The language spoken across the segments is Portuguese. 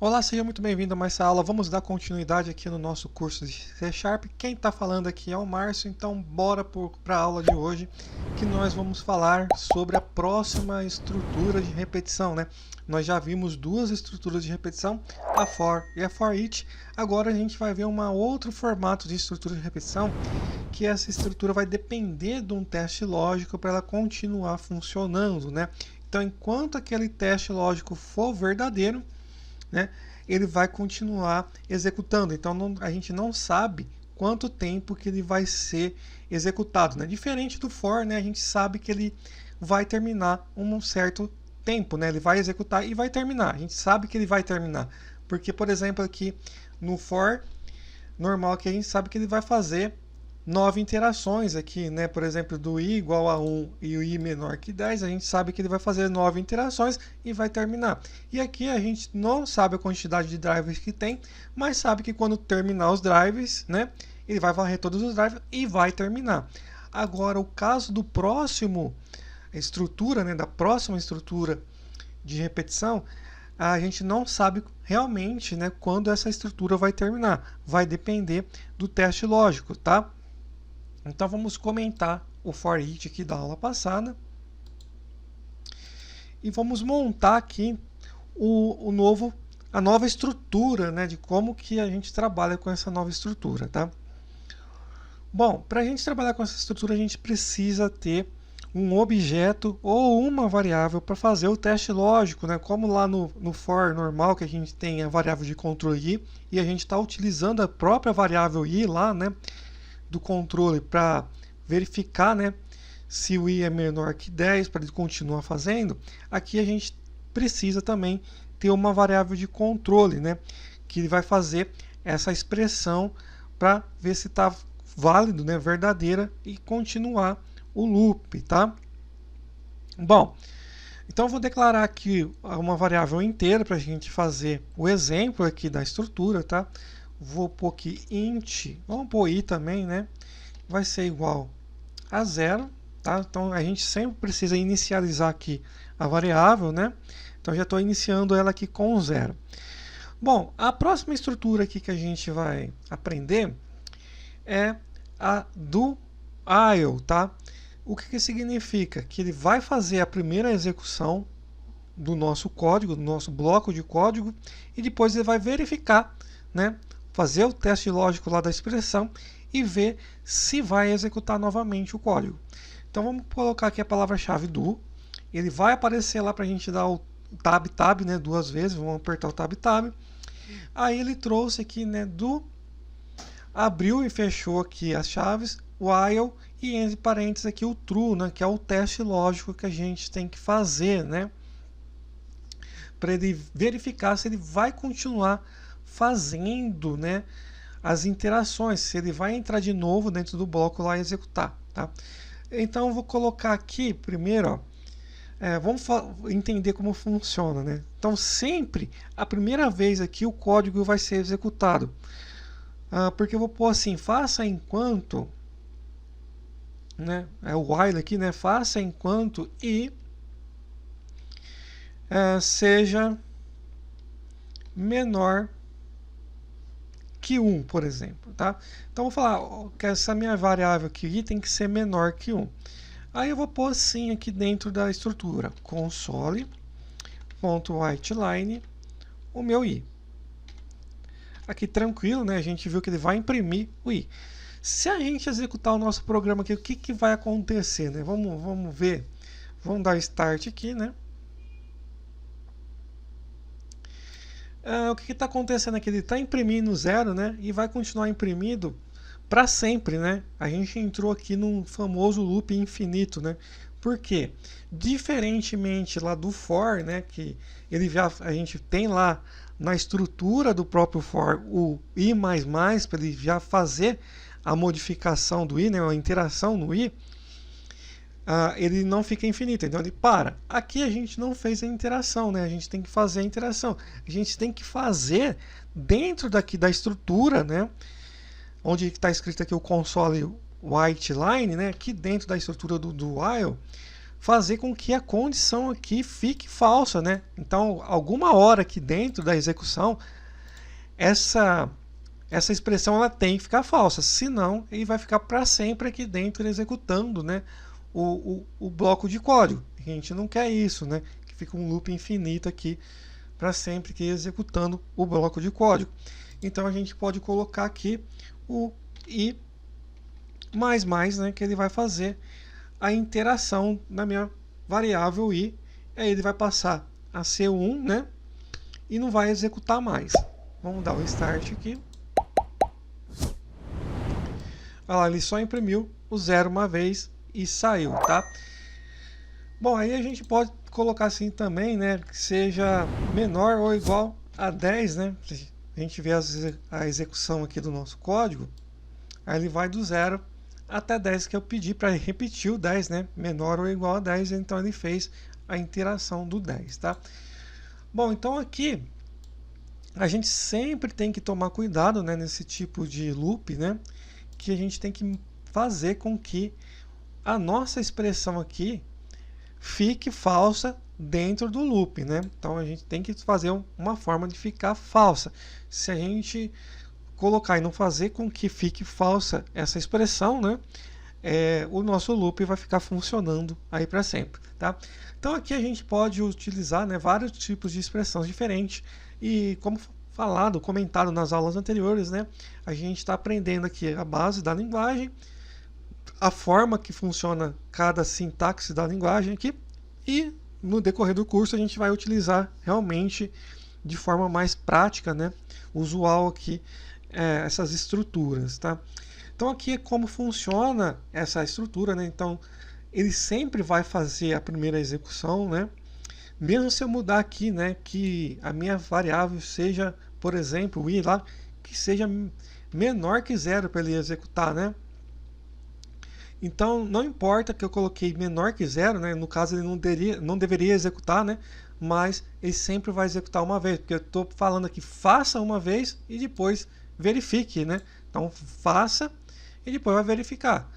Olá, seja muito bem-vindo a mais essa aula. Vamos dar continuidade aqui no nosso curso de C Sharp. Quem está falando aqui é o Márcio, então bora para a aula de hoje, que nós vamos falar sobre a próxima estrutura de repetição, né? Nós já vimos duas estruturas de repetição, a for e a for each. Agora a gente vai ver um outro formato de estrutura de repetição, que essa estrutura vai depender de um teste lógico para ela continuar funcionando, né? Então, enquanto aquele teste lógico for verdadeiro, né, ele vai continuar executando. Então a gente não sabe quanto tempo que ele vai ser executado, né? Diferente do for, né, a gente sabe que ele vai terminar um certo tempo, né? Ele vai executar e vai terminar. A gente sabe que ele vai terminar, porque, por exemplo, aqui no for normal, que a gente sabe que ele vai fazer 9 interações aqui, né? Por exemplo, do i igual a 1 e o i menor que 10, a gente sabe que ele vai fazer 9 interações e vai terminar. E aqui a gente não sabe a quantidade de drivers que tem, mas sabe que quando terminar os drivers, né, ele vai varrer todos os drivers e vai terminar. Agora, o caso do próximo estrutura, né, da próxima estrutura de repetição, a gente não sabe realmente, né, quando essa estrutura vai terminar. Vai depender do teste lógico, tá? Então vamos comentar o for each aqui da aula passada e vamos montar aqui a nova estrutura, né, de como que a gente trabalha com essa nova estrutura, tá? Bom, para a gente trabalhar com essa estrutura a gente precisa ter um objeto ou uma variável para fazer o teste lógico, né? Como lá no for normal, que a gente tem a variável de controle i e a gente está utilizando a própria variável i lá, né, do controle para verificar, né, se o i é menor que 10 para ele continuar fazendo. Aqui a gente precisa também ter uma variável de controle, né, que ele vai fazer essa expressão para ver se está válido, né, verdadeira, e continuar o loop, tá? Bom, então eu vou declarar aqui uma variável inteira para a gente fazer o exemplo aqui da estrutura, tá? Vou pôr aqui int, vamos pôr i também, né? Vai ser igual a 0, tá? Então a gente sempre precisa inicializar aqui a variável, né? Então já estou iniciando ela aqui com 0. Bom, a próxima estrutura aqui que a gente vai aprender é a do while, tá? O que significa? Que ele vai fazer a primeira execução do nosso código, do nosso bloco de código, e depois ele vai verificar, né, fazer o teste lógico lá da expressão e ver se vai executar novamente o código. Então vamos colocar aqui a palavra-chave do, ele vai aparecer lá para a gente dar o tab, né, duas vezes, vamos apertar o tab. Aí ele trouxe aqui, né, do, abriu e fechou aqui as chaves, while, e entre parênteses aqui o true, né, que é o teste lógico que a gente tem que fazer, né, para ele verificar se ele vai continuar fazendo, né, as interações, se ele vai entrar de novo dentro do bloco lá e executar, tá? Então eu vou colocar aqui primeiro, ó, vamos entender como funciona, né? Então sempre a primeira vez aqui o código vai ser executado, porque eu vou pôr assim, faça enquanto, né, é o while aqui, né, faça enquanto i seja menor que 1, por exemplo, tá? Então vou falar que essa minha variável aqui tem que ser menor que 1. Aí eu vou pôr assim aqui dentro da estrutura, console.writeLine o meu i. Aqui tranquilo, né? A gente viu que ele vai imprimir o i. Se a gente executar o nosso programa aqui, o que vai acontecer, né? Vamos ver. Vamos dar start aqui, né? O que está acontecendo aqui? Ele está imprimindo 0, né? E vai continuar imprimindo para sempre, né? A gente entrou aqui num famoso loop infinito, né? Por quê? Diferentemente lá do for, né? Que a gente tem lá na estrutura do próprio for o i++, para ele já fazer a modificação do i, né? A interação no i. Ele não fica infinito, então ele para. Aqui a gente não fez a interação, né? A gente tem que fazer a interação. A gente tem que fazer dentro daqui da estrutura, né? Onde está escrito aqui o console writeLine, né? Aqui dentro da estrutura do while, fazer com que a condição aqui fique falsa, né? Então, alguma hora aqui dentro da execução, essa expressão ela tem que ficar falsa, senão ele vai ficar para sempre aqui dentro executando, né, o bloco de código. A gente não quer isso, né? Que fica um loop infinito aqui para sempre aqui executando o bloco de código. Então a gente pode colocar aqui o i mais mais, né, que ele vai fazer a interação na minha variável i, aí ele vai passar a ser 1, né, e não vai executar mais. Vamos dar um start aqui. Olha lá, ele só imprimiu o 0 uma vez e saiu, tá? Bom, aí a gente pode colocar assim também, né, que seja menor ou igual a 10, né? A gente vê a execução aqui do nosso código, aí ele vai do 0 até 10, que eu pedi para repetir o 10, né? Menor ou igual a 10, então ele fez a interação do 10, tá? Bom, então aqui a gente sempre tem que tomar cuidado, né, nesse tipo de loop, né? Que a gente tem que fazer com que a nossa expressão aqui fique falsa dentro do loop, né? Então a gente tem que fazer uma forma de ficar falsa. Se a gente colocar e não fazer com que fique falsa essa expressão, né, o nosso loop vai ficar funcionando aí para sempre, tá? Então aqui a gente pode utilizar, né, vários tipos de expressões diferentes e como falado, comentado nas aulas anteriores, né, a gente está aprendendo aqui a base da linguagem, a forma que funciona cada sintaxe da linguagem aqui, e no decorrer do curso a gente vai utilizar realmente de forma mais prática, né, usual aqui, essas estruturas, tá? Então aqui é como funciona essa estrutura, né? Então ele sempre vai fazer a primeira execução, né? Mesmo se eu mudar aqui, né, que a minha variável seja, por exemplo, o i lá, que seja menor que 0 para ele executar, né? Então não importa que eu coloquei menor que 0, né? No caso ele não deveria executar, né? Mas ele sempre vai executar uma vez, porque eu estou falando aqui faça uma vez e depois verifique, né? Então faça e depois vai verificar.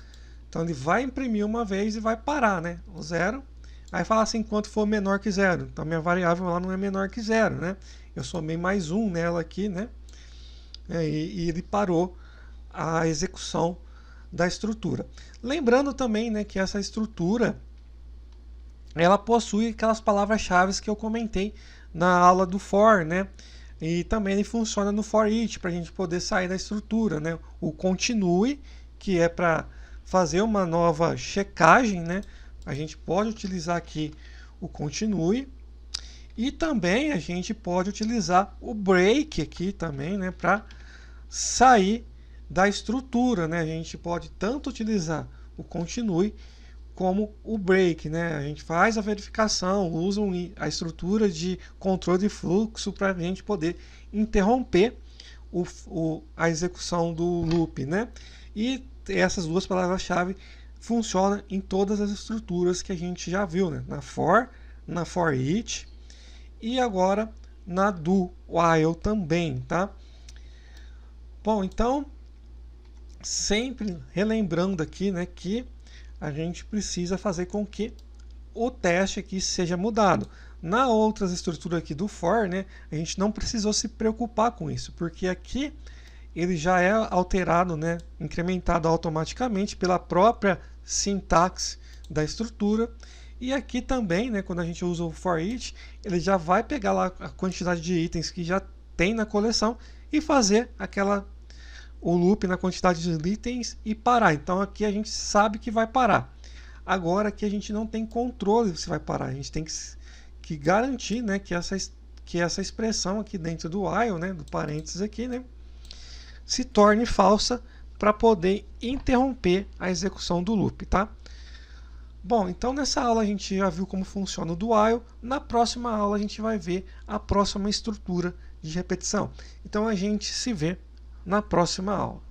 Então ele vai imprimir uma vez e vai parar, né? O 0. Aí fala assim, enquanto for menor que 0. Então minha variável lá não é menor que 0, né? Eu somei mais 1 nela aqui, né? E ele parou a execução da estrutura. Lembrando também, né, que essa estrutura ela possui aquelas palavras-chave que eu comentei na aula do for, né? E também ele funciona no for each para a gente poder sair da estrutura, né? O continue, que é para fazer uma nova checagem, né? A gente pode utilizar aqui o continue e também a gente pode utilizar o break aqui também, né? Para sair da estrutura, né? A gente pode tanto utilizar o continue como o break, né? A gente faz a verificação, usa a estrutura de controle de fluxo para a gente poder interromper a execução do loop, né? E essas duas palavras-chave funcionam em todas as estruturas que a gente já viu, né? Na for each e agora na do while também, tá? Bom, então sempre relembrando aqui, né, que a gente precisa fazer com que o teste aqui seja mudado. Na outras estruturas aqui do for, né, a gente não precisou se preocupar com isso, porque aqui ele já é alterado, né, incrementado automaticamente pela própria sintaxe da estrutura. E aqui também, né, quando a gente usa o for each, ele já vai pegar lá a quantidade de itens que já tem na coleção e fazer o loop na quantidade de itens e parar. Então aqui a gente sabe que vai parar. Agora aqui a gente não tem controle se vai parar. A gente tem que garantir, né, que essa expressão aqui dentro do while, né, do parênteses aqui, né, se torne falsa para poder interromper a execução do loop, tá? Bom, então nessa aula a gente já viu como funciona o do while. Na próxima aula a gente vai ver a próxima estrutura de repetição. Então a gente se vê na próxima aula.